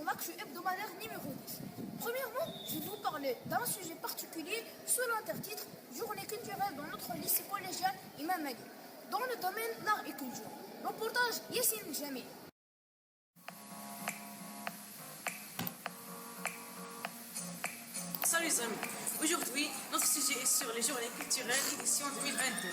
l'actu hebdomadaire numéro 10. Premièrement, je vais vous parler d'un sujet particulier sous l'intertitre Journée culturelle dans notre lycée collégial Imam Malik, dans le domaine d'art et culture. Reportage Yassine Jamil. Salut les amis, aujourd'hui notre sujet est sur les journées culturelles édition 2022.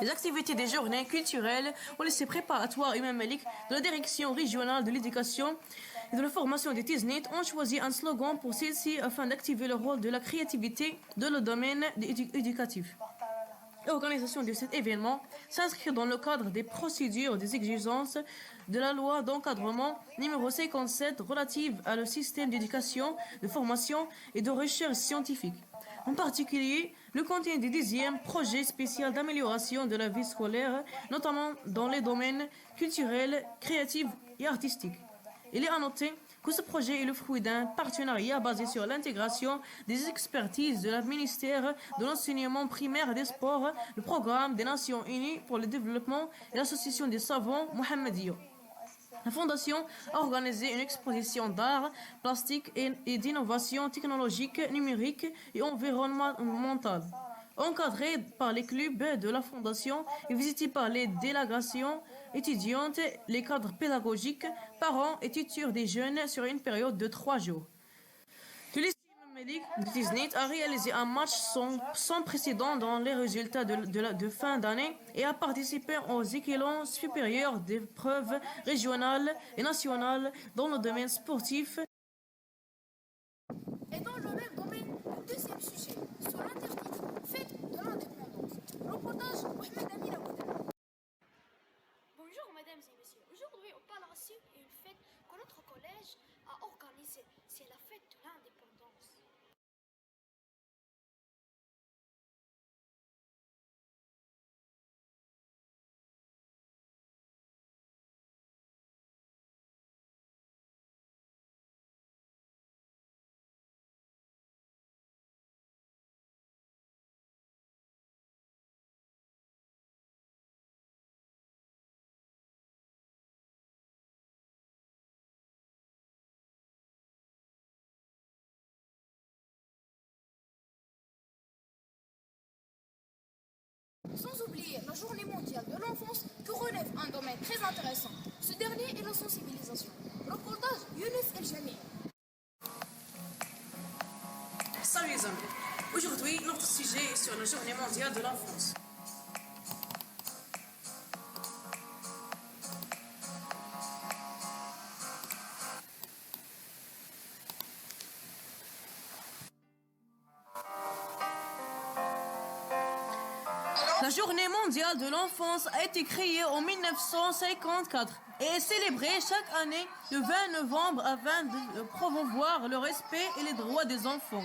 Les activités des journées culturelles au lycée préparatoire Imam Malik de la direction régionale de l'éducation et de la formation des Tiznit ont choisi un slogan pour celle-ci afin d'activer le rôle de la créativité dans le domaine éducatif. L'organisation de cet événement s'inscrit dans le cadre des procédures des exigences de la loi d'encadrement numéro 57 relative à le système d'éducation, de formation et de recherche scientifique. En particulier, le contient du 10e projet spécial d'amélioration de la vie scolaire, notamment dans les domaines culturels, créatifs et artistiques. Il est à noter que ce projet est le fruit d'un partenariat basé sur l'intégration des expertises de la ministère de l'enseignement primaire et des sports, le programme des Nations Unies pour le développement et l'association des savants Mohammedio. La Fondation a organisé une exposition d'art, plastique et d'innovation technologique, numérique et environnementale. Encadrée par les clubs de la Fondation et visitée par les délégations étudiantes, les cadres pédagogiques, parents et tuteurs des jeunes sur une période de 3 jours. Le lycée Malik de Tiznit a réalisé un match sans précédent dans les résultats de fin d'année et a participé aux échelons supérieurs d'épreuves régionales et nationales dans le domaine sportif. Et dans le même domaine, le deuxième sujet, sur l'intertitre Fête de l'indépendance. Reportage Ahmed Amin Abouda. Bonjour mesdames et messieurs, aujourd'hui on parle aussi d'une fête que notre collège a organisée, c'est la fête de l'indépendance. Sans oublier la journée mondiale de l'enfance que relève un domaine très intéressant. Ce dernier est la sensibilisation. Reportage Younes El Jamil. Salut les amis, aujourd'hui notre sujet est sur la journée mondiale de l'enfance. La journée mondiale de l'enfance a été créée en 1954 et est célébrée chaque année le 20 novembre afin de promouvoir le respect et les droits des enfants.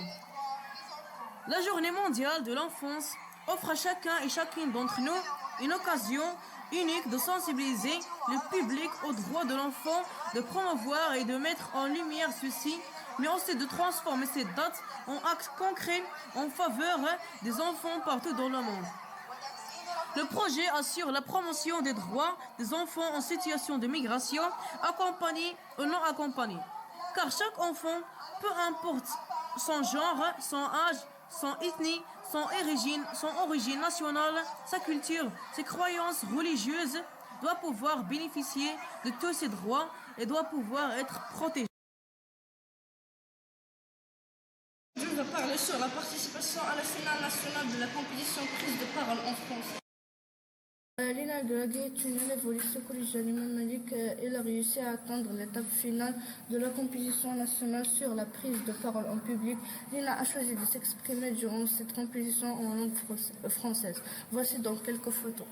La journée mondiale de l'enfance offre à chacun et chacune d'entre nous une occasion unique de sensibiliser le public aux droits de l'enfant, de promouvoir et de mettre en lumière ceux-ci, mais aussi de transformer cette date en actes concrets en faveur des enfants partout dans le monde. Le projet assure la promotion des droits des enfants en situation de migration, accompagnés ou non accompagnés. Car chaque enfant, peu importe son genre, son âge, son ethnie, son origine nationale, sa culture, ses croyances religieuses, doit pouvoir bénéficier de tous ses droits et doit pouvoir être protégé. Je vais parler sur la participation à la finale nationale de la compétition prise de parole en France. Lina Delagui est une élève au lycée collégial Imam Malik. Elle a réussi à atteindre l'étape finale de la compétition nationale sur la prise de parole en public. Lina a choisi de s'exprimer durant cette compétition en langue française. Voici donc quelques photos.